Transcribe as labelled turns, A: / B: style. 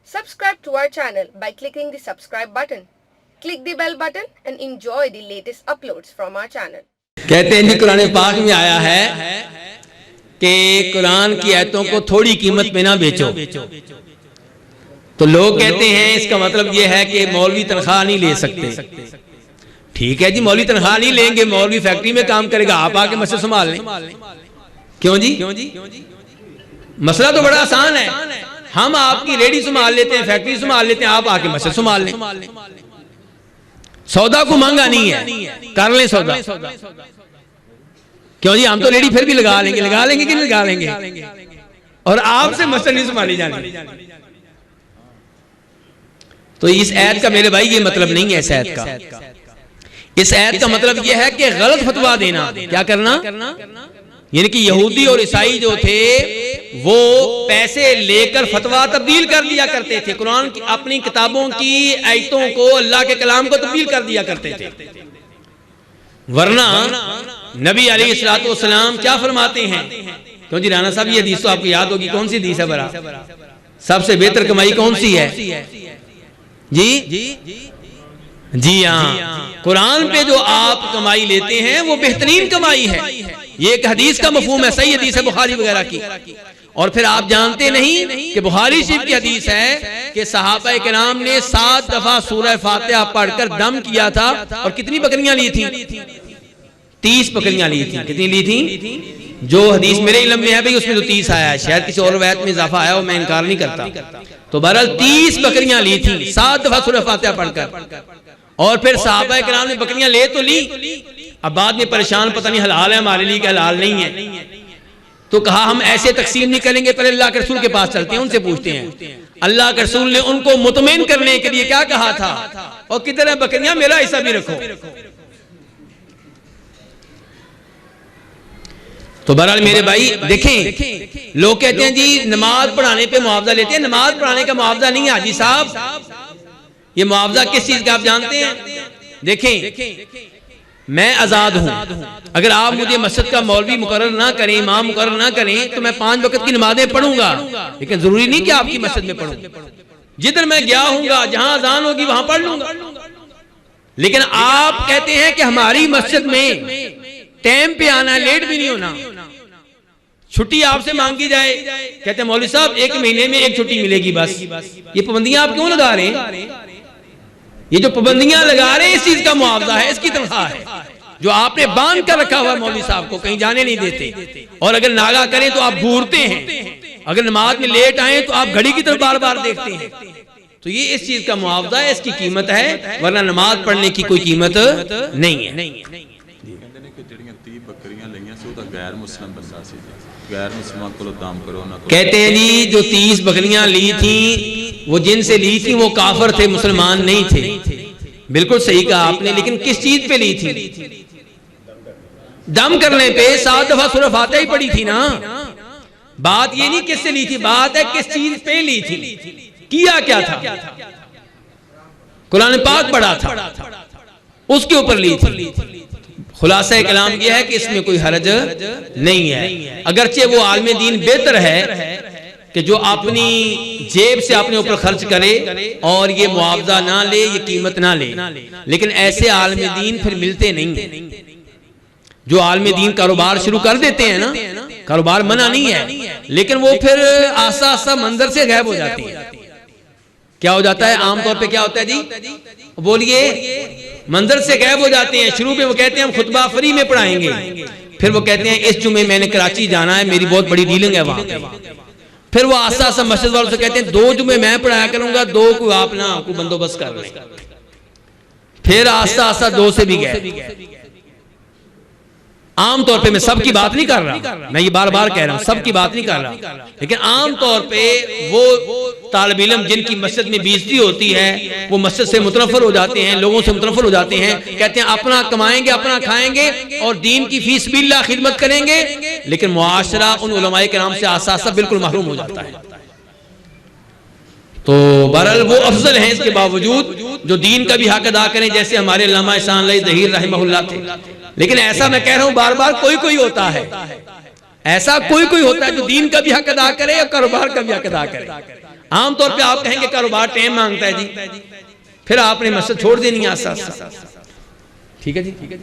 A: Subscribe to our channel by clicking the subscribe button. Click the bell button and enjoy the latest uploads from our channel.
B: कहते हैं जी कुरान पाक में आया है कि कुरान की आयतों को थोड़ी कीमत में ना बेचो। तो लोग कहते हैं इसका मतलब ये है कि मौलवी तनख्वाह नहीं ले सकते। ठीक है जी, मौलवी तनख्वाह नहीं लेंगे, मौलवी फैक्ट्री में काम करेगा, आप आके मसला संभाल लें। क्यों जी? मसला तो बड़ा आसान है, हम आपकी रेडी संभाल लेते हैं, फैक्ट्री संभाल लेते हैं, आप आके मसला संभाल लें। सौदा को महंगा नहीं है, कर लें सौदा। क्यों जी? हम तो रेडी फिर भी लगा लेंगे कि नहीं लगा लेंगे, और आपसे मसला नहीं संभाली जानी। तो इस ऐत का मेरे भाई ये मतलब नहीं है। इस ऐत का मतलब यह है कि गलत फतवा देना। क्या करना? यानी कि यहूदी और ईसाई जो थे वो पैसे लेकर फतवा तब्दील कर दिया करते थे, कुरान की अपनी किताबों की आयतों को, अल्लाह के कलाम को तब्दील कर दिया करते थे। वरना नबी अलैहिस्सलातु वस्सलाम क्या फरमाते हैं? क्यों जी राना साहब, ये हदीस तो आपको याद होगी, कौन सी हदीस है बरा? सबसे बेहतर कमाई कौन सी है जी हाँ, कुरान पे जो आप कमाई लेते हैं वो बेहतरीन कमाई है। ये एक हदीस का मफहूम है, सही हदीस है बुखारी वगैरह की। और फिर आप जानते नहीं कि बुखारी शरीफ की हदीस है कि सहाबा किराम ने 7 दफा सूरह फातिहा पढ़कर दम किया था, और कितनी बकरियां ली थी? 30 बकरियां ली थी। कितनी ली थी? जो हदीस मेरे इल्म में है भाई उसमें तो 30 आया है, शायद किसी और रवायत में इजाफा आया हो, मैं इनकार नहीं करता। तो बहरहाल 30 बकरियां ली थी 7 दफा सूरह फातिहा पढ़कर। और फिर सहाबा किराम ने बकरियां ले तो ली, अब बाद में परेशान, पता नहीं हलाल है हमारे लिए, क्या हलाल नहीं है। तो कहा हम ऐसे तकसीम नहीं करेंगे, पहले अल्लाह के रसूल के पास चलते हैं, उनसे पूछते हैं। अल्लाह के रसूल ने उनको मुतमईन करने के लिए क्या कहा था? और किधर है बकरियां, मेरा हिस्सा भी रखो। तो बहरहाल मेरे भाई देखें, लोग कहते हैं जी नमाज पढ़ाने पे मुआवजा लेते हैं। नमाज पढ़ाने का मुआवजा नहीं है हाजी साहब, ये मुआवजा किस चीज का आप जानते हैं? देखें, मैं आजाद हूं, अगर आप मुझे मस्जिद का मौलवी मुकर्रर ना करें, इमाम मुकर्रर ना करें, तो मैं 5 वक्त की नमाजें पढ़ूंगा, लेकिन जरूरी नहीं कि आपकी मस्जिद में पढ़ूं। जिधर मैं गया हूंगा, जहां अजान होगी वहां पढ़ लूंगा। लेकिन आप कहते हैं कि हमारी मस्जिद में टाइम पे आना है, लेट भी नहीं होना। छुट्टी आपसे मांगी जाए, कहते हैं मौलवी साहब 1 महीने में 1 छुट्टी मिलेगी बस। ये पाबंदियां आप क्यों लगा रहे हैं? ये जो पाबंदियां लगा रहे हैं इस चीज का मुआवजा है, इसकी तनख्वाह है, जो आपने बांध कर रखा हुआ मौलवी साहब को, कहीं जाने नहीं देते। और अगर नागा करें तो आप घूरते हैं, अगर नमाज में लेट आए तो आप घड़ी की तरफ बार बार देखते हैं। तो ये इस चीज का मुआवजा है, इसकी कीमत है, वरना नमाज पढ़ने की कोई कीमत नहीं है। कहते हैं जी जो 30 बकरियां ली थी, वो जिनसे ली थी वो काफिर थे, मुसलमान नहीं थे। बिल्कुल सही कहा आपने, लेकिन किस चीज पे ली थी? दम करने पे 7 दफा सूरह फातिहा ही पड़ी थी ना। बात ये नहीं किससे ली थी, बात है किस चीज पे ली थी, किया क्या था। कुरान पाक पढ़ा था, उसके ऊपर ली थी। खुलासा कलाम यह है कि इसमें कोई हरज नहीं है। अगरचे वो आलम दीन बेहतर है कि जो अपनी जेब से अपने ऊपर खर्च करे और ये मुआवजा ना ले, ये कीमत ना ले, लेकिन ऐसे आलम दीन फिर मिलते नहीं। जो आलम दीन कारोबार शुरू कर देते हैं ना, कारोबार मना नहीं है, लेकिन वो फिर आस्ता आस्ता मंजर से गायब हो जाती है। क्या हो जाता है आमतौर पे? क्या होता है जी, बोलिए? मंजर से गायब हो जाते हैं। शुरू में वो कहते हैं हम खुतबा फ्री में पढ़ाएंगे, फिर वो कहते हैं इस जुमे मैंने कराची जाना है, मेरी बहुत बड़ी डीलिंग है वहां पे। फिर वो आस्ता आस्ता मस्जिद वालों से कहते हैं 2 जुमे मैं पढ़ाया करूंगा, 2 को आप ना को बंदोबस्त कर लें। फिर आस्ता आस्ता 2 से भी गए। आमतौर पे मैं सबकी बात नहीं कर रहा, मैं ये बार बार कह रहा हूं, सबकी बात नहीं कर रहा, लेकिन आमतौर पे वो तालिब इल्म जिनकी मस्जिद में बेइज्जती होती है, वो मस्जिद से मुतनफर हो जाते हैं, लोगों से मुतनफर हो जाते हैं। कहते हैं अपना कमाएंगे, अपना खाएंगे और दीन की फी सबिलिल्लाह खिदमत करेंगे, लेकिन मुआशरा उन उलमाए के नाम से आसा बिल्कुल महरूम हो जाता है। तो बहरहाल वो अफजल हैं इसके बावजूद जो दीन का भी हक अदा करें, जैसे हमारे अल्लामा इहसान ज़हीर रहमहुल्लाह थे। लेकिन ऐसा मैं कह रहा हूं बार बार, कोई कोई होता है, ऐसा कोई कोई होता है जो दीन का भी हक अदा करे और कारोबार का भी हक अदा करे। आमतौर पे आप कहेंगे कारोबार टाइम मांगता है जी, फिर आपने मस्जिद छोड़ देनी है आस्ता आस्ता। ठीक है जी।